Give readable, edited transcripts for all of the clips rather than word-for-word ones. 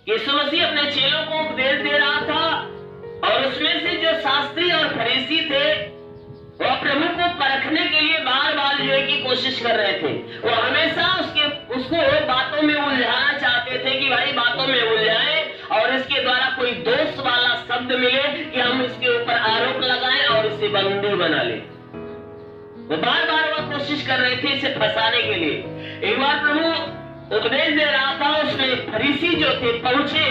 यीशु मसीह अपने चेलों को उपदेश दे रहा था और उसमें से जो शास्त्री और फरीसी थे वो प्रभु को परखने के लिए बार बार जो है की कोशिश कर रहे थे। वो हमेशा उसको बातों में उलझाना चाहते थे कि भाई बातों में उलझाए और इसके द्वारा कोई दोष वाला शब्द मिले कि हम इसके ऊपर आरोप लगाएं और इसे बंदी बना लें। वो बार बार वह कोशिश कर रहे थे इसे फंसाने के लिए। एक बार प्रभु उपदेश दे रहा था, उसमें फरीसी जो थे पहुंचे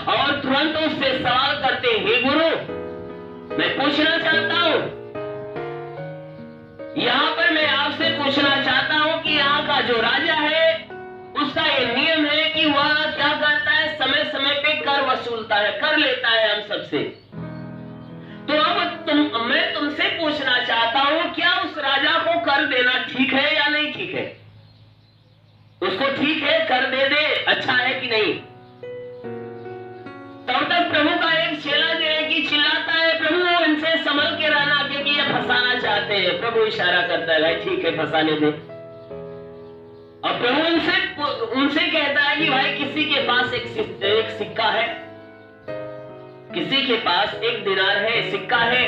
और तुरंत उससे सवाल करते, हे गुरु मैं पूछना चाहता हूं, यहाँ पर मैं आपसे पूछना चाहता हूं कि यहाँ का जो राजा है उसका ये नियम है कि वह क्या करता है, समय समय पे कर वसूलता है, कर लेता है हम सबसे। तो अब मैं तुमसे पूछना चाहता हूं, क्या उस राजा को कर देना ठीक है या नहीं ठीक है? उसको ठीक है कर दे, अच्छा है कि नहीं? तब तक प्रभु का एक चेला जो है कि चिल्लाता है, प्रभु इनसे संभल के रहना क्योंकि ये फंसाना चाहते हैं। प्रभु इशारा करता है, भाई ठीक है फंसाने दे। अब प्रभु उनसे कहता है कि भाई किसी के पास एक सिक्का है, किसी के पास एक दिनार है, सिक्का है,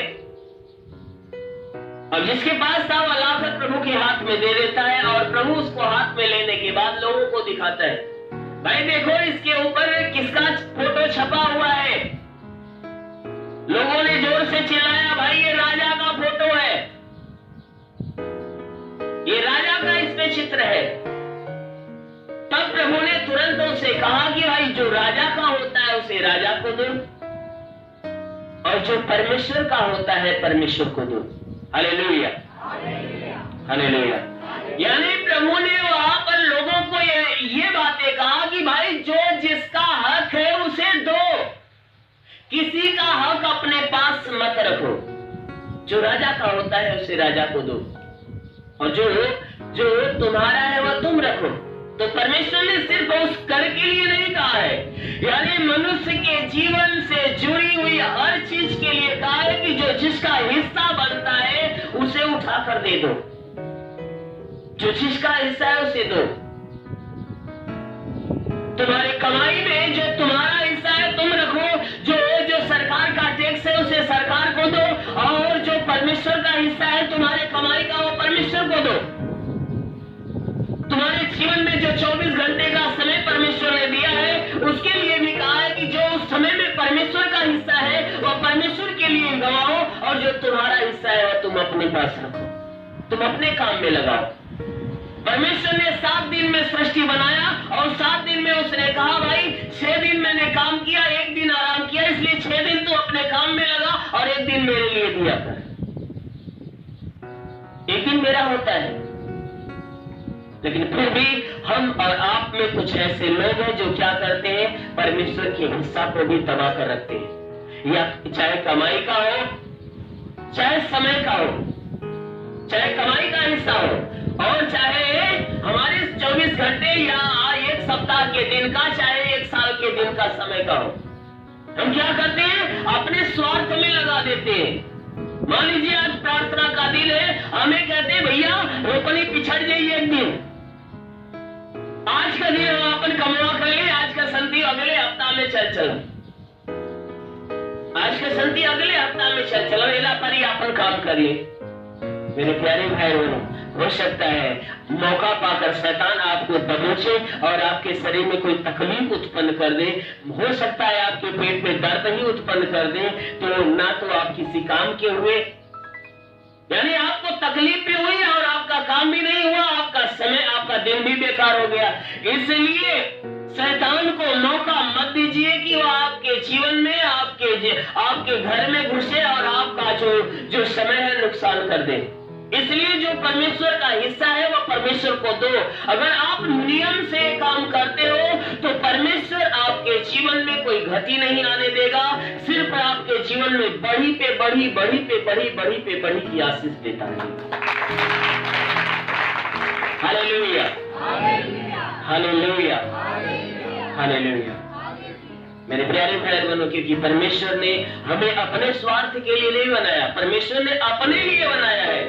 और जिसके पास था वह लाकर प्रभु के हाथ में दे देता है और प्रभु उसको हाथ में लेने के बाद लोगों को दिखाता है, भाई देखो इसके ऊपर किसका फोटो छपा हुआ है। लोगों ने जोर से चिल्लाया, भाई ये राजा का फोटो है, ये राजा का इसमें चित्र है। तब प्रभु ने तुरंत उसे कहा कि भाई जो राजा का होता है उसे राजा को दो और जो परमेश्वर का होता है परमेश्वर को दो। Hallelujah, hallelujah. यानी प्रभु ने वहां पर लोगों को ये बातें कहा कि भाई जो जिसका हक है उसे दो, किसी का हक अपने पास मत रखो। जो राजा का होता है उसे राजा को दो और जो तुम्हारा है वह तुम रखो। तो परमेश्वर ने सिर्फ उस कर के लिए नहीं कहा है, यानी मनुष्य के जीवन से जुड़ी हुई हर चीज के लिए कहा है कि जो जिसका हिस्सा बनता है उसे उठा कर दे दो, जो जिसका हिस्सा है उसे दो। तुम्हारी कमाई में जो तुम्हारा हिस्सा है तुम रखो, जो सरकार का टैक्स है उसे सरकार को दो और जो परमेश्वर का हिस्सा है तुम्हारे कमाई का वो परमेश्वर को दो। तुम्हारे जीवन में जो 24 घंटे का समय परमेश्वर ने दिया है उसके लिए भी कहा है कि जो उस समय में परमेश्वर का हिस्सा है वह परमेश्वर के लिए गवाओ और जो तुम्हारा हिस्सा है वह तुम अपने पास रखो, तुम अपने काम में लगाओ। परमेश्वर ने 7 दिन में सृष्टि बनाया और 7 दिन में उसने कहा भाई 6 दिन मैंने काम किया, 1 दिन आराम किया, इसलिए 6 दिन तू अपने काम में लगा और 1 दिन मेरे लिए दिया कर। 1 दिन मेरा होता है, लेकिन फिर भी हम और आप में कुछ ऐसे लोग हैं जो क्या करते हैं, परमेश्वर के हिस्सा को भी दबा कर रखते हैं। या चाहे कमाई का हो, चाहे समय का हो, चाहे कमाई का हिस्सा हो और चाहे हमारे 24 घंटे या 1 सप्ताह के दिन का, चाहे 1 साल के दिन का समय का हो, हम क्या करते हैं, अपने स्वार्थ में लगा देते हैं। मान लीजिए आज प्रार्थना का दिन है, हमें कहते हैं भैया रोपनी पिछड़ जाइए 1 दिन, आज का दिन हम अपन कमवा कर ले, आज का संति अगले हफ्ता में चल, आज का संति अगले हफ्ता में चल, वेला पर ही अपन काम करिए। मेरे प्यारे भाई बहनों, हो सकता है मौका पाकर शैतान आपको दबोचे और आपके शरीर में कोई तकलीफ उत्पन्न कर दे, हो सकता है आपके पेट में दर्द ही उत्पन्न कर दे, तो ना तो आप किसी काम के हुए, यानी आपको तकलीफ भी हुई और आपका काम भी नहीं हुआ, आपका समय, आपका दिन भी बेकार हो गया। इसलिए शैतान को मौका मत दीजिए कि वो आपके जीवन में, आपके घर में घुसे और आपका जो समय है नुकसान कर दे। इसलिए जो परमेश्वर का हिस्सा है वो परमेश्वर को दो। अगर आप नियम से काम करते हो तो परमेश्वर आपके जीवन में कोई गति नहीं आने देगा, सिर्फ आपके जीवन में बढ़ी पे बढ़ी, बढ़ी पे बढ़ी, बढ़ी पे बढ़ी की आशीष देता है। Hallelujah, hallelujah, hallelujah. मेरे प्यारे भाई बहनों, क्योंकि परमेश्वर ने हमें अपने स्वार्थ के लिए नहीं बनाया, परमेश्वर ने अपने लिए बनाया है।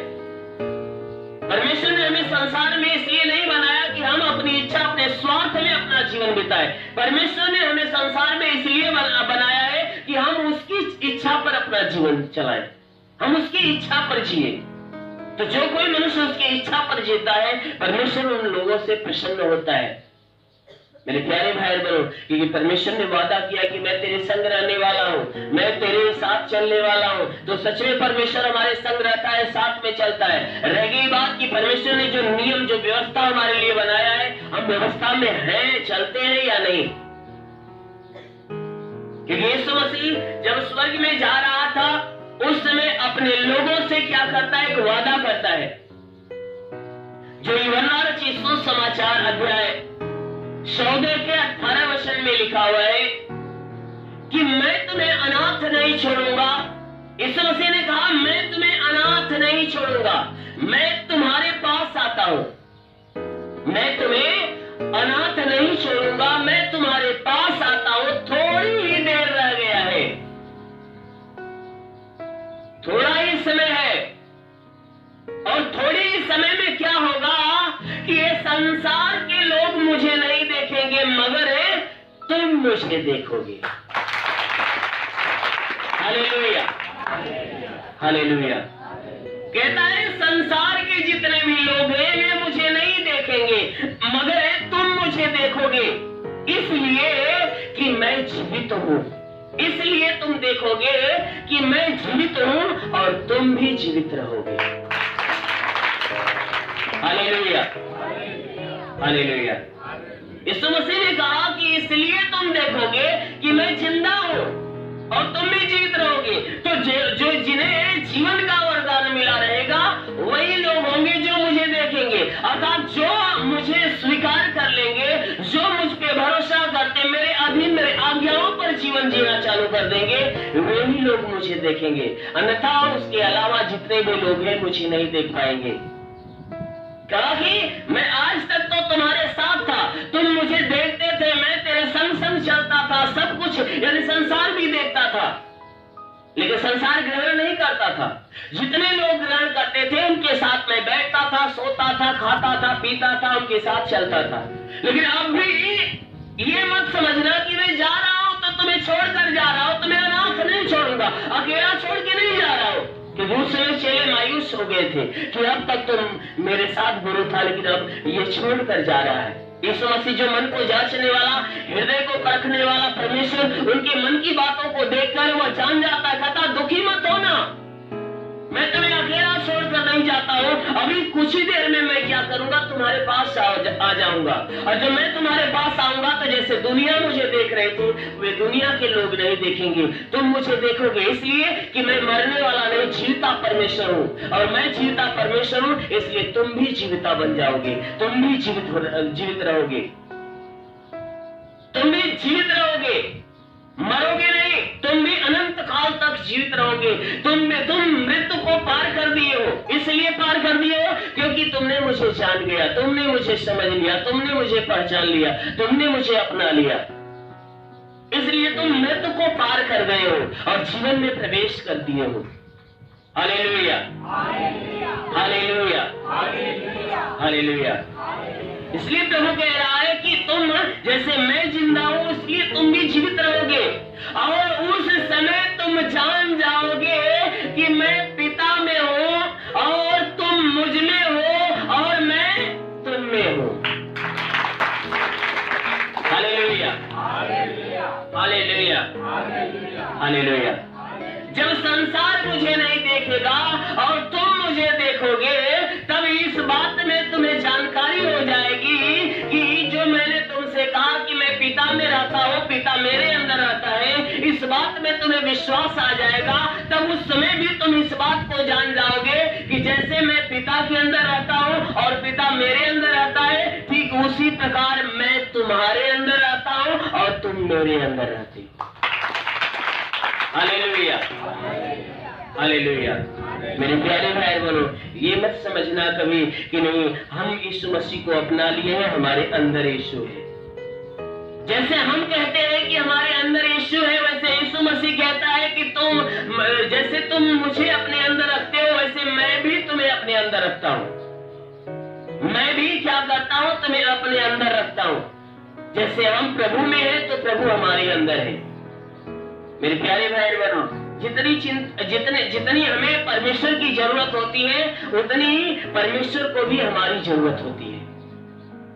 परमेश्वर ने हमें संसार में इसलिए नहीं बनाया कि हम अपनी इच्छा, अपने स्वार्थ में अपना जीवन मिलता है। परमेश्वर ने हमें संसार में इसलिए बनाया है कि हम उसकी इच्छा पर अपना जीवन चलाएं, हम उसकी इच्छा पर जिए। तो जो कोई मनुष्य उसकी इच्छा पर जीता है, परमेश्वर उन लोगों से प्रसन्न होता है। मेरे प्यारे भाई बहनों, क्योंकि परमेश्वर ने वादा किया कि मैं तेरे संग रहने वाला हूँ, मैं तेरे साथ चलने वाला हूँ। तो सच में परमेश्वर हमारे संग रहता है, साथ में चलता है। रह गई बात कि परमेश्वर ने जो नियम, जो व्यवस्था हमारे लिए बनाया है, हम व्यवस्था में हैं, चलते हैं या नहीं। क्योंकि यीशु मसीह जब स्वर्ग में जा रहा था, उस समय अपने लोगों से क्या करता है? एक वादा करता है, जो यूहन्ना रचित सुसमाचार अध्याय 14 के 18 वचन में लिखा हुआ है कि मैं तुम्हें अनाथ नहीं छोड़ूंगा। यीशु मसीह ने कहा, मैं तुम्हें अनाथ नहीं छोड़ूंगा, मैं तुम्हारे पास आता हूं। मैं तुम्हें अनाथ नहीं छोड़ूंगा, मैं तुम्हारे पास आता हूं। थोड़ी ही देर रह गया है, थोड़ा ही समय है, और थोड़ी ही समय में क्या होगा कि ये संसार के लोग मुझे नहीं देखेंगे, मगर तुम मुझे देखोगे। Hallelujah, hallelujah. कहता है संसार के जितने भी लोग हैं वे मुझे नहीं देखेंगे, मगर तुम मुझे देखोगे, इसलिए कि मैं जीवित हूं। इसलिए तुम देखोगे कि मैं जीवित हूं और तुम भी जीवित रहोगे। Hallelujah, hallelujah. यीशु मसीह ने कहा कि इसलिए तुम देखोगे कि मैं जिंदा हूं और तुम भी जीवित रहोगे। तो जो जिन्हें जीवन का वरदान मिला रहेगा, वही लोग होंगे जो मुझे देखेंगे। अर्थात जो मुझे स्वीकार कर लेंगे, जो मुझ पे भरोसा करते, मेरे अधीन, मेरे आज्ञाओं पर जीवन जीना चालू कर देंगे, वही लोग मुझे देखेंगे। अन्यथा उसके अलावा जितने भी लोग हैं मुझे नहीं देख पाएंगे। कहा कि मैं आज तक तो तुम्हारे साथ था, तुम मुझे देखते थे, मैं तेरे संग संग चलता था, सब कुछ, यानी संसार भी देखता था, लेकिन संसार ग्रहण नहीं करता था। जितने लोग ग्रहण करते थे उनके साथ मैं बैठता था, सोता था, खाता था, पीता था, उनके साथ चलता था। लेकिन अब भी ये मत समझना कि मैं जा रहा हूं तो तुम्हें छोड़कर जा रहा हूं, तुम्हें अनाथ नहीं छोड़ूंगा, अकेला छोड़ के नहीं जा रहा हूं। कि दूसरे चेले मायूस हो गए थे कि अब तक तुम मेरे साथ गुरु था, लेकिन अब ये छोड़कर जा रहा है। यीशु मसीह जो मन को जांचने वाला, हृदय को परखने वाला परमेश्वर, उनके मन की बातों को देखकर वह जान जाता, कहता दुखी मत हो ना, मैं तुम्हें अकेला छोड़कर नहीं जाता हूं। अभी कुछ ही देर में मैं क्या करूंगा, तुम्हारे पास आ जाऊंगा। और जब मैं तुम्हारे पास आऊंगा तो जैसे दुनिया मुझे देख रही थी, वे दुनिया के लोग नहीं देखेंगे, तुम मुझे देखोगे। इसलिए कि मैं मरने वाला नहीं, जीविता परमेश्वर हूं, और मैं जीविता परमेश्वर हूं, इसलिए तुम भी जीविता बन जाओगे, तुम भी जीवित रहोगे, तुम भी जीवित रहोगे, मरोगे नहीं, तुम भी अनंत काल तक जीवित रहोगे। तुम मृत्यु को पार कर दिए हो, इसलिए पार कर दिए हो क्योंकि तुमने मुझे जान गया, तुमने मुझे समझ लिया, तुमने मुझे पहचान लिया, तुमने मुझे अपना लिया, इसलिए तुम मृत्यु को पार कर गए हो और जीवन में प्रवेश कर दिए हो। Hallelujah, hallelujah, hallelujah. इसलिए प्रभु कह रहा है कि तुम जैसे मैं जिंदा हूं, इसलिए तुम भी जीवित रहोगे, और उस समय तुम जान जाओगे कि मैं पिता में हूं और तुम मुझ में हो और मैं तुम में हूं। Hallelujah, hallelujah, hallelujah. जब संसार मुझे नहीं देखेगा और तुम मुझे देखोगे, तब इस बात में तुम्हें जानकारी हो जाएगी कि जो मैंने तुमसे कहा कि मैं पिता में रहता हूँ, पिता मेरे अंदर रहता है, इस बात में तुम्हें विश्वास आ जाएगा। तब उस समय भी तुम इस बात को जान जाओगे कि जैसे मैं पिता के अंदर रहता हूँ और पिता मेरे अंदर रहता है, ठीक उसी प्रकार मैं तुम्हारे अंदर रहता हूँ और तुम मेरे अंदर रहते हो। Hallelujah, hallelujah. मेरे प्यारे भाई बहनों, ये मत समझना कभी कि नहीं हम यीशु मसीह को अपना लिए हैं, हमारे अंदर यीशु है। जैसे हम कहते हैं कि हमारे अंदर यीशु है, वैसे यीशु मसीह कहता है कि जैसे तुम मुझे अपने अंदर रखते हो, वैसे मैं भी तुम्हें अपने अंदर रखता हूँ। मैं भी क्या करता हूँ, तुम्हें अपने अंदर रखता हूँ। जैसे हम प्रभु में हैं तो प्रभु हमारे अंदर है। मेरे प्यारे भाई बहनों, जितनी हमें परमेश्वर की जरूरत होती है उतनी परमेश्वर को भी हमारी जरूरत होती है।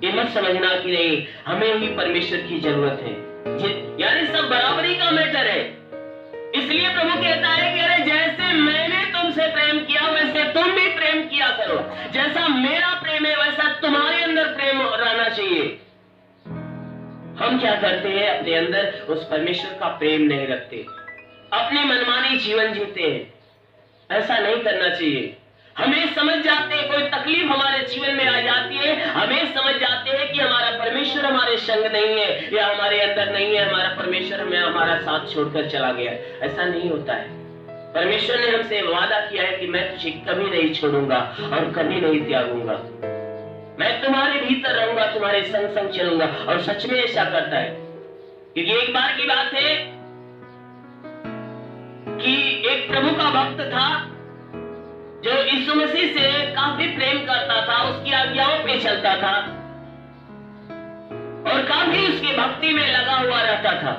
ये मत समझना कि नहीं हमें ही परमेश्वर की जरूरत है, यानी सब बराबरी का मैटर है। इसलिए प्रभु कहता है कि अरे जैसे मैंने तुमसे प्रेम किया वैसे तुम भी प्रेम किया करो। जैसा मेरा प्रेम है वैसा तुम्हारे अंदर प्रेम रहना चाहिए। हम क्या करते हैं, अपने अंदर उस परमेश्वर का प्रेम नहीं रखते, अपने मनमानी जीवन जीते हैं। ऐसा नहीं करना चाहिए। हमें समझ जाते हैं कोई तकलीफ हमारे जीवन में आ जाती है, हमें समझ जाते हैं कि हमारा परमेश्वर हमारे संग नहीं है या हमारे अंदर नहीं है, हमारा परमेश्वर हमें हमारा साथ छोड़कर चला गया। ऐसा नहीं होता है। परमेश्वर ने हमसे वादा किया है कि मैं तुझे कभी नहीं छोड़ूंगा और कभी नहीं त्यागूंगा, मैं तुम्हारे भीतर रहूंगा, तुम्हारे संग संग चलूंगा। और सच में ऐसा करता है। क्योंकि एक बार की बात है कि एक प्रभु का भक्त था जो यीशु मसीह से काफी प्रेम करता था, उसकी आज्ञाओं पे चलता था और काफी उसकी भक्ति में लगा हुआ रहता था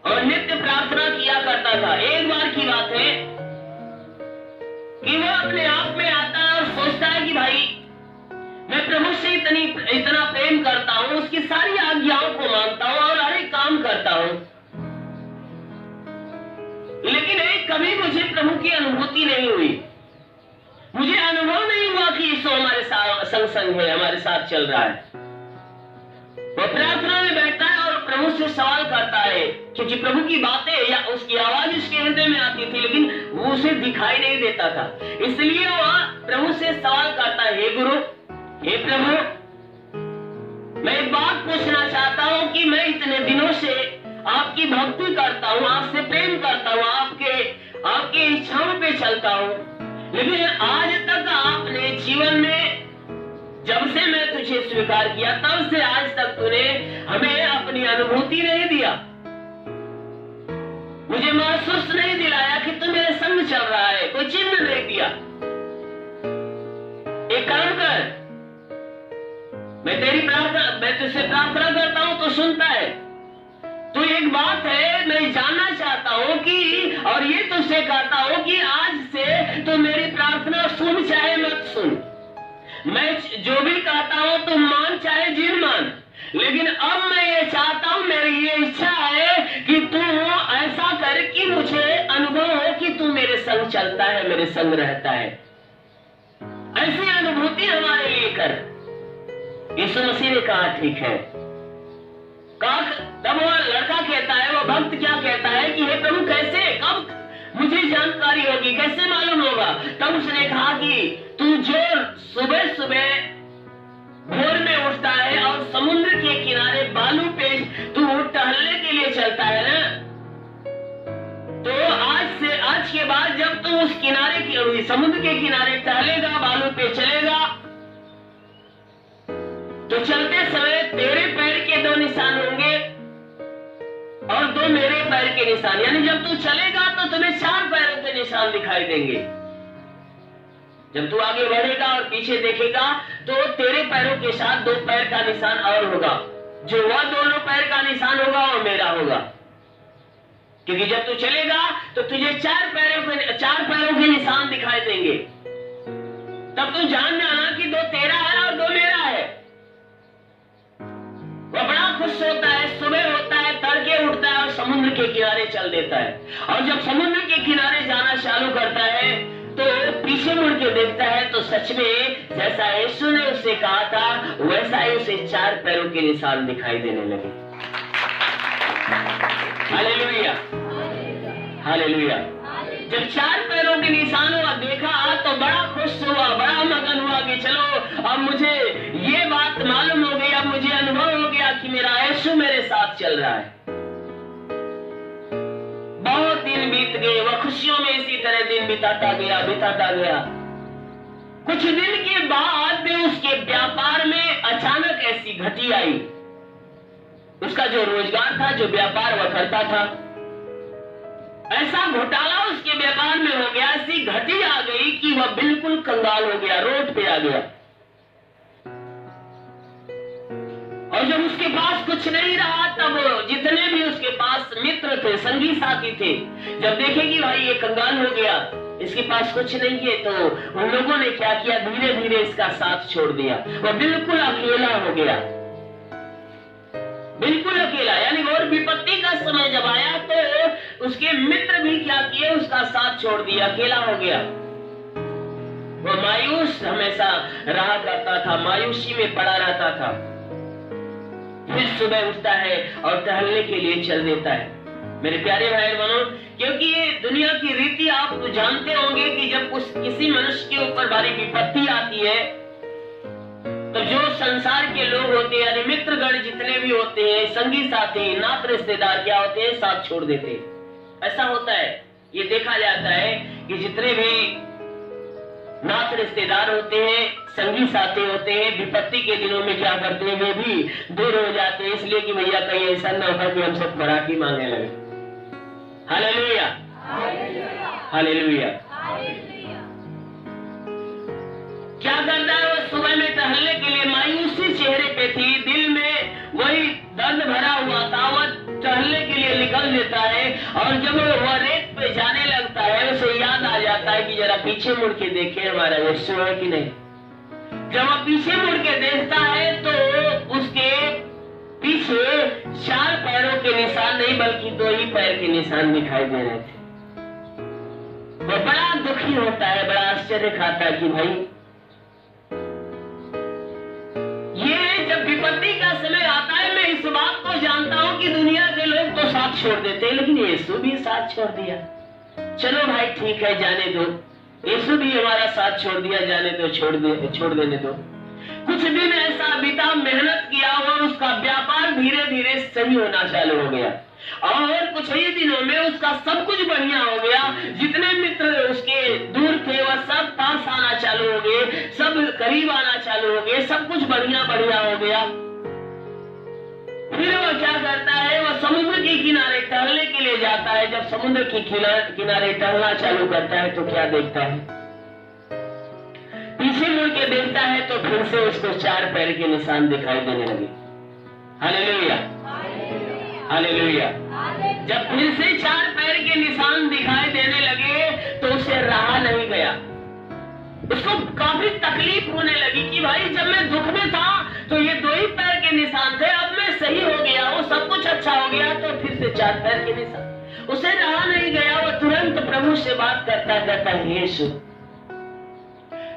और नित्य प्रार्थना किया करता था। एक बार की बात है कि वो अपने आप में आता है और सोचता है कि भाई मैं प्रभु से इतना प्रेम करता हूं, उसकी सारी आज्ञाओं को मानता हूं और हर एक काम करता हूं, लेकिन कभी मुझे प्रभु की अनुभूति नहीं हुई। मुझे अनुभव नहीं हुआ कि यीशु हमारे संग संग है, हमारे साथ चल रहा है। वो प्रार्थना में बैठता है और प्रभु से सवाल करता है, क्योंकि प्रभु की बातें या उसकी आवाज उसके हृदय में आती थी लेकिन वो उसे दिखाई नहीं देता था। इसलिए वो प्रभु से सवाल करता है, हे गुरु, हे प्रभु, मैं एक बात पूछना चाहता हूं कि मैं इतने दिनों से आपकी भक्ति करता हूं, आपसे प्रेम करता हूं, आपके इच्छाओं पे चलता हूं, लेकिन आज तक आपने जीवन में जब से मैं तुझे स्वीकार किया तब से आज तक तूने हमें अपनी अनुभूति नहीं दिया, मुझे महसूस नहीं दिलाया कि तू मेरे संग चल रहा है, कोई चिन्ह नहीं दिया। एक काम कर, मैं तुझसे प्रार्थना करता हूं तो सुनता है। तो एक बात है, मैं जानना चाहता हूं कि और ये तुझसे कहता हूं कि आज से तो मेरी प्रार्थना सुन चाहे मत सुन, मैं जो भी कहता हूं तुम मान चाहे जिन मान, लेकिन अब मैं ये चाहता हूं, मेरी ये इच्छा है कि तू ऐसा कर कि मुझे अनुभव हो कि तू मेरे संग चलता है, मेरे संग रहता है। ऐसी अनुभूति हमारे लिए कर। यीशु मसीह ने कहा ठीक है। तब वो लड़का कहता है, वो भक्त क्या कहता है कि हे प्रभु कैसे, कब मुझे जानकारी होगी, कैसे मालूम होगा? तब उसने कहा कि तू जो सुबह सुबह भोर में उठता है और समुद्र के किनारे बालू पे तू टहलने के लिए चलता है ना, तो आज के बाद जब तू उस किनारे की समुद्र के किनारे टहलेगा, बालू पे चलेगा, तो चलते समय तेरे पैर के 2 निशान होंगे और 2 मेरे पैर के निशान, यानी जब तू चलेगा तो तुम्हें 4 पैरों के निशान दिखाई देंगे। जब तू आगे बढ़ेगा और पीछे देखेगा तो तेरे पैरों के साथ 2 पैर का निशान और होगा, जो वह दोनों पैर का निशान होगा वो मेरा होगा। क्योंकि जब तू चलेगा तो तुझे 4 पैरों के निशान दिखाई देंगे। तब तू जान जाना कि 2 तेरा है और 2 मेरा है। वह बड़ा खुश होता है, सुबह होता है, तड़के उठता है और समुद्र के किनारे चल देता है। और जब समुद्र के किनारे जाना चालू करता है तो पीछे मुड़ के देखता है तो सच में जैसा यीशु ने उससे कहा था वैसा ही उसे 4 पैरों के निशान दिखाई देने लगे। Hallelujah, hallelujah. जब 4 पैरों के निशान हुआ देखा तो बड़ा खुश हुआ, बड़ा मगन हुआ कि चलो अब मुझे ये बात मालूम हो गई, अब मुझे अनुभव हो गया कि मेरा यीशु मेरे साथ चल रहा है। बहुत दिन बीत गए, वह खुशियों में इसी तरह दिन बिताता गया। कुछ दिन के बाद उसके व्यापार में अचानक ऐसी घटी आई। उसका जो रोजगार था, जो व्यापार वह करता था, ऐसा घोटाला उसके व्यापार में हो गया, ऐसी घटी आ गई कि वह बिल्कुल कंगाल हो गया, रोड पे आ गया। और और जब उसके पास कुछ नहीं रहा तब जितने भी उसके पास मित्र थे, संगी साथी थे, जब देखे कि भाई ये कंगाल हो गया, इसके पास कुछ नहीं है, तो उन लोगों ने क्या किया, धीरे धीरे इसका साथ छोड़ दिया। वो बिल्कुल अकेला हो गया, बिल्कुल अकेला। यानी और विपत्ति का समय जब आया तो उसके मित्र भी क्या किए, उसका साथ छोड़ दिया, अकेला हो गया। वो मायूस हमेशा रहा करता था, मायूसी में पड़ा रहता था। फिर सुबह उठता है और टहलने के लिए चल देता है। मेरे प्यारे भाई बहनों, क्योंकि ये दुनिया की रीति आप तो जानते होंगे कि जब किसी मनुष्य के ऊपर भारी विपत्ति आती है तो जो संसार के लोग होते हैं, यानी मित्रगण जितने भी होते हैं, संगी साथी, नात रिश्तेदार क्या होते हैं, साथ छोड़ देते हैं। ऐसा होता है, ये देखा जाता है कि जितने भी नात रिश्तेदार होते हैं, संगी साथी होते हैं, विपत्ति के दिनों में क्या करते हैं, वे भी दूर हो जाते हैं, इसलिए कि भैया कहीं ऐसा न हो कि हम सब पराठी मांगने लगे। Hallelujah, hallelujah. क्या करता है वो, सुबह में टहलने के लिए मायूसी चेहरे पे थी, दिल में वही दर्द भरा हुआ था, वह टहलने के लिए निकल देता है। और जब वह रेत पे जाने लगता है, उसे याद आ जाता है कि जरा पीछे मुड़ के देखे हमारा यीशु है कि नहीं। जब वह पीछे मुड़ के देखता है तो उसके पीछे 4 पैरों के निशान नहीं बल्कि 2 ही पैर के निशान दिखाई दे रहे थे। वो बड़ा दुखी होता है, बड़ा आश्चर्य खाता है कि भाई ये जब विपत्ति का समय आता है, मैं इस बात को जानता हूं कि दुनिया के लोग तो साथ छोड़ देते हैं, लेकिन यीशु भी साथ छोड़ दिया। चलो भाई ठीक है, जाने दो, यीशु भी हमारा साथ छोड़ दिया, जाने दो, छोड़ देने दो। कुछ दिन ऐसा बीता, मेहनत किया और उसका व्यापार धीरे धीरे सही होना चालू हो गया और कुछ ही दिनों में उसका सब कुछ बढ़िया हो गया। जितने मित्र उसके दूर थे वह सब पास आना चालू हो गए, सब करीब आना चालू हो गए, सब कुछ बढ़िया बढ़िया हो गया। फिर वह क्या करता है, वह समुद्र के किनारे टहलने के लिए जाता है। जब समुद्र के किनारे टहलना चालू करता है तो क्या देखता है, पीछे मुड़ के देखता है तो फिर से उसको 4 पैर के निशान दिखाई देने लगे। Hallelujah, hallelujah. जब फिर से 4 पैर के निशान दिखाई देने लगे तो उसे रहा नहीं गया, उसको काफी तकलीफ होने लगी कि भाई जब मैं दुख में था तो ये 2 ही पैर के निशान थे, अब मैं सही हो गया हूँ, सब कुछ अच्छा हो गया, तो फिर से 4 पैर के निशान। उसे रहा नहीं गया, वो तुरंत प्रभु से बात करता है, यीशु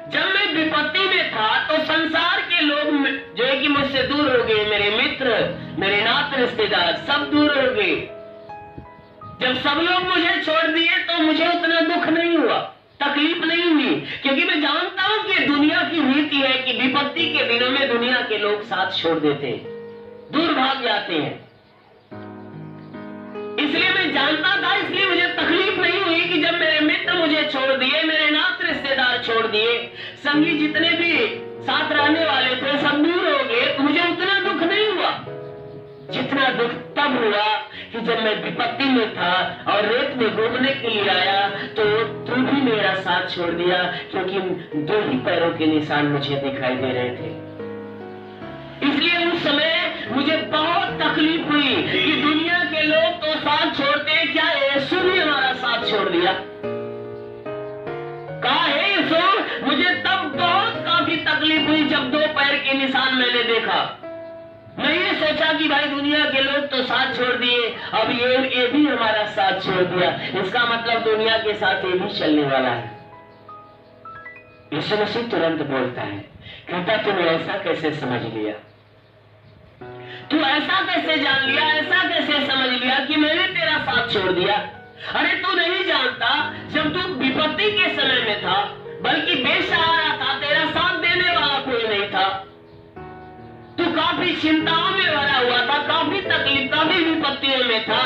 जब मैं विपत्ति में था तो संसार के लोग जो है कि मुझसे दूर हो गए, मेरे मित्र, मेरे नात रिश्तेदार सब दूर हो गए। जब सब लोग मुझे छोड़ दिए तो मुझे उतना दुख नहीं हुआ, तकलीफ नहीं हुई, क्योंकि मैं जानता हूं कि दुनिया की रीति है कि विपत्ति के दिनों में दुनिया के लोग साथ छोड़ देते हैं, दूर भाग जाते हैं। इसलिए मैं जानता था, इसलिए मुझे तकलीफ नहीं हुई कि जब मेरे मित्र मुझे छोड़ दिए, मेरे नात रिश्तेदार छोड़ दिए, संगी जितने भी साथ रहने वाले थे सब दूर हो गए, तो मुझे उतना दुख नहीं हुआ जितना दुख तब हुआ कि जब मैं विपत्ति में था और रेत में घूमने के लिए आया तो तू भी मेरा साथ छोड़ दिया, क्योंकि 2 ही पैरों के निशान मुझे दिखाई दे रहे थे। इसलिए उस समय मुझे बहुत तकलीफ हुई कि दुनिया के लोग तो साथ छोड़ते हैं, क्या यीशु भी हमारा साथ छोड़ दिया। कहा है यीशु, मुझे तब बहुत काफी तकलीफ हुई जब 2 पैर के निशान मैंने देखा। मैं ये सोचा कि भाई दुनिया के लोग तो साथ छोड़ दिए, अब ये भी हमारा साथ छोड़ दिया, इसका मतलब दुनिया के साथ ये भी चलने वाला है। यीशु मसीह तुरंत बोलता है, कहता तूने ऐसा कैसे समझ लिया, तू ऐसा कैसे जान लिया, ऐसा कैसे समझ लिया कि मैंने तेरा साथ छोड़ दिया। अरे तू नहीं जानता, जब तू विपत्ति के समय में था, बल्कि बेसहारा था, तेरा साथ देने वाला कोई नहीं था, तू काफी चिंताओं में भरा हुआ था, काफी तकलीफ, काफी विपत्तियों में था।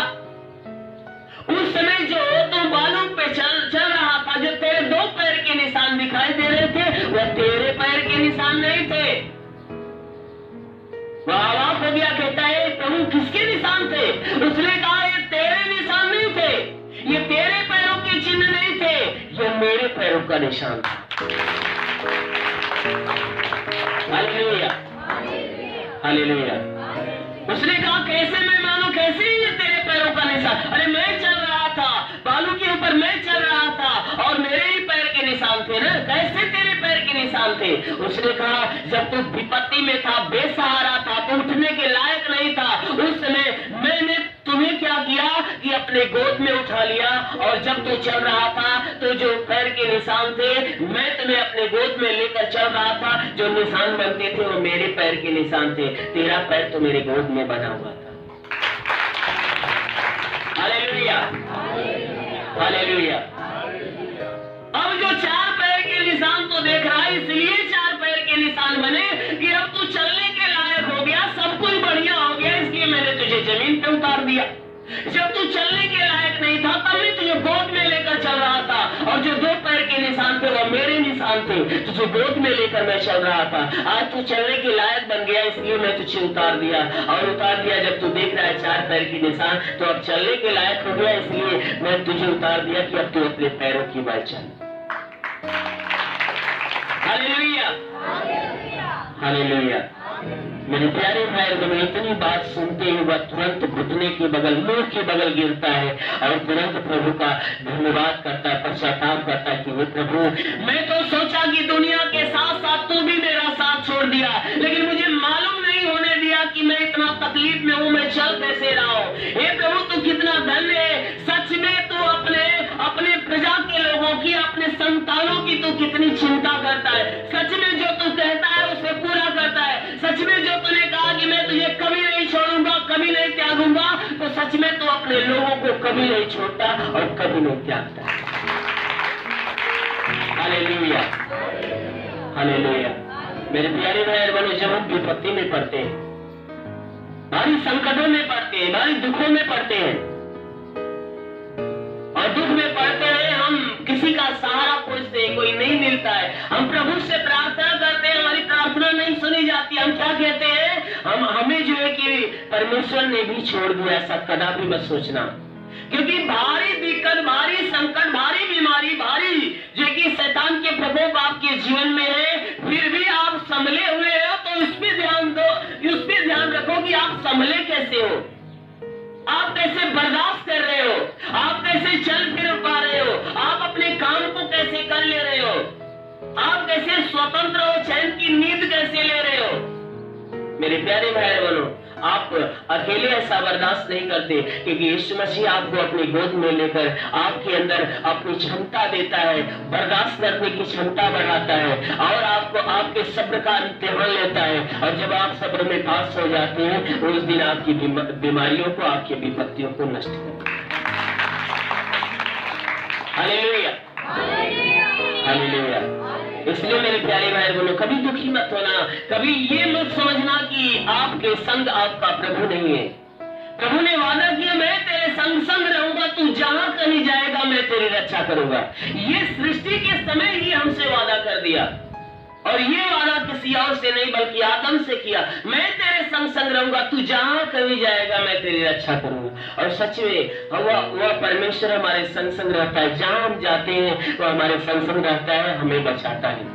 उस समय जो तू बालू पे चल रहा था, जो तेरे 2 पैर के निशान दिखाई दे रहे थे, वह तेरे पैर के निशान नहीं थे। वह अवाक हो गया, कहता है प्रभु किसके निशान थे? उसने कहा ये तेरे निशान नहीं थे, ये तेरे पैरों के चिन्ह नहीं थे, ये मेरे पैरों का निशान था। Hallelujah, hallelujah. उसने कहा कैसे मैं मानूं, कैसे ये तेरे पैरों का निशान? अरे मैं चल रहा था बालू के ऊपर, मैं चल रहा था और मेरे ही पैर के निशान थे ना, कैसे तेरे पैर के निशान थे? उसने कहा जब तू विपत्ति में था, बेसहारा था, तो उठने के लायक नहीं था, उस समय मैंने तुम्हें क्या किया कि अपने गोद में उठा लिया, और जब तू चल रहा था तो जो पैर के निशान थे मैं तुम्हें अपने गोद में लेकर चल रहा था, जो निशान बनते थे वो मेरे पैर के निशान थे, तेरा पैर तो मेरे गोद में बना हुआ था। Hallelujah, hallelujah. अब जो 4 पैर के निशान तो देख रहा है, इसलिए 4 पैर के निशान बने कि अब तू चलने के लायक हो गया, सब कुछ बढ़िया हो गया, इसलिए मैंने तुझे जमीन पे उतार दिया। जब तू चलने के लायक नहीं था तब मैं तुझे गोद में लेकर चल रहा था, और जो 2 पैर के निशान थे वो मेरे निशान थे, तुझे गोद में लेकर मैं चल रहा था। आज तू चलने के लायक बन गया, इसलिए मैं तुझे उतार दिया, और उतार दिया जब तू देख रहा है 4 पैर के निशान, तो अब चलने के लायक हो गया, इसलिए मैं तुझे उतार दिया कि अब तू अपने पैरों की बल चल। Hallelujah, hallelujah. मेरे प्यारे भाई बहनों, इतनी बात सुनते ही वह तुरंत घुटने के बगल, मुंह के बगल गिरता है और तुरंत प्रभु का धन्यवाद करता है, पश्चाताप करता है कि हे प्रभु, मैं तो सोचा कि दुनिया के साथ साथ तू भी मेरा साथ छोड़ दिया, लेकिन मुझे मालूम नहीं होने दिया कि मैं इतना तकलीफ में हूँ, मैं चल कैसे रहा हूँ। हे प्रभु, तू कितना धन्य है, सच में तू अपने प्रजा के लोगों की, अपने संतानों की तू कितनी चिंता करता है। सच में जो तू कहता है उसे पूरा करता है। सच में जो तूने कहा कि मैं तुझे कभी नहीं छोड़ूंगा, कभी नहीं त्यागूंगा, तो सच में तू अपने लोगों को कभी नहीं छोड़ता और कभी नहीं त्यागता। Hallelujah, hallelujah. मेरे प्यारे भाई बहनों, जब हम विपत्ति में पड़ते हैं, भारी संकटों में पड़ते हैं, भारी दुखों में पड़ते हैं और दुख में पड़ते हैं, हम किसी का सहारा खोजते हैं, कोई नहीं मिलता है, हम प्रभु से प्रार्थना करते हैं, हमारी प्रार्थना नहीं सुनी जाती, हम क्या कहते हैं, हमें जो है कि परमेश्वर ने भी छोड़ दिया। ऐसा कदापि मत सोचना, क्योंकि भारी दिक्कत, भारी संकट, भारी बीमारी, भारी जो कि शैतान के प्रकोप आपके जीवन में है, फिर भी आप संभले हुए हो, तो इस पे ध्यान दो, इस पे ध्यान रखो कि आप संभले कैसे हो, आप कैसे बर्दाश्त कर रहे हो, आप कैसे चल फिर पा रहे हो, आप अपने काम को कैसे कर ले रहे हो, आप कैसे स्वतंत्र हो, चैन की नींद कैसे ले रहे हो। मेरे प्यारे भाई बहनों, आप अकेले ऐसा बर्दाश्त नहीं करते, क्योंकि यीशु मसीह आपको अपनी गोद में लेकर आपके अंदर अपनी क्षमता देता है, बर्दाश्त करने की क्षमता बढ़ाता है और आपको आपके सब्र का इम्तिहान लेता है, और जब आप सब्र में पास हो जाते हैं उस दिन आपकी बीमारियों को, आपकी विपत्तियों को नष्ट करता है। Hallelujah, hallelujah. इसलिए मेरे प्यारे भाई बहनों, कभी दुखी मत होना, कभी ये मत समझना कि आपके संग आपका प्रभु नहीं है। प्रभु ने वादा किया, मैं तेरे संग संग रहूंगा, तू जहां कहीं जाएगा मैं तेरी रक्षा करूंगा। ये सृष्टि के समय ही हमसे वादा कर दिया, और ये वादा किसी और से नहीं बल्कि आदम से किया, मैं तेरे संग संग रहूंगा, तू जहां कहीं जाएगा मैं तेरी रक्षा करूंगा। और सच में वह परमेश्वर हमारे संग संग रहता है, जहां हम जाते हैं वह हमारे संग संग रहता है, हमें बचाता है।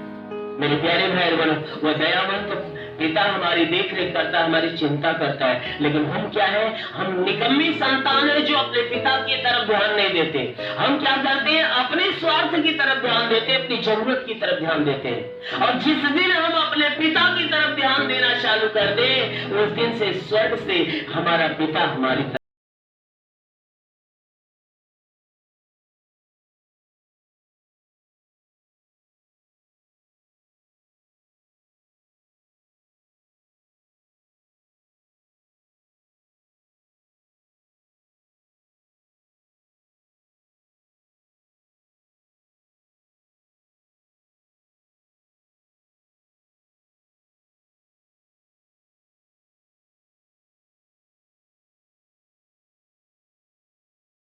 मेरे प्यारे भाई बहनों, वह दयावंत पिता हमारी देख रेख करता है, हमारी चिंता करता है, लेकिन हम क्या है, हम निकम्मी संतान है जो अपने पिता की तरफ ध्यान नहीं देते। हम क्या करते हैं, अपने स्वार्थ की तरफ ध्यान देते हैं, अपनी जरूरत की तरफ ध्यान देते हैं। और जिस दिन हम अपने पिता की तरफ ध्यान देना चालू कर दें, उस दिन से स्वर्ग से हमारा पिता हमारी तरफ।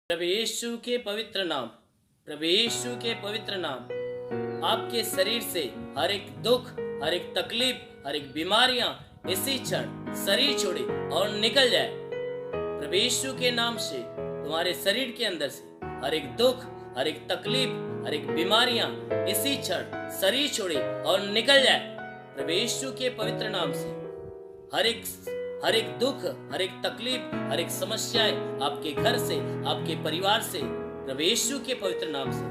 प्रभु यीशु के पवित्र नाम, प्रभु यीशु के पवित्र नाम आपके शरीर से हर एक दुख, हर एक तकलीफ, हर एक बीमारियां इसी क्षण शरीर छोड़े और निकल जाए। प्रभु यीशु के नाम से तुम्हारे शरीर के अंदर से हर एक दुख, हर एक तकलीफ, हर एक बीमारियां इसी क्षण शरीर छोड़े और निकल जाए। प्रभु यीशु के पवित्र नाम से हर एक हर एक दुख, हर एक तकलीफ, हर एक समस्याएं आपके घर से, आपके परिवार से प्रभु यीशु के पवित्र नाम से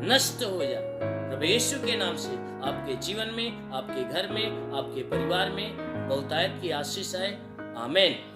नष्ट हो जाए। प्रभु यीशु के नाम से आपके जीवन में, आपके घर में, आपके परिवार में बहुतायत की आशीष आए। आमीन।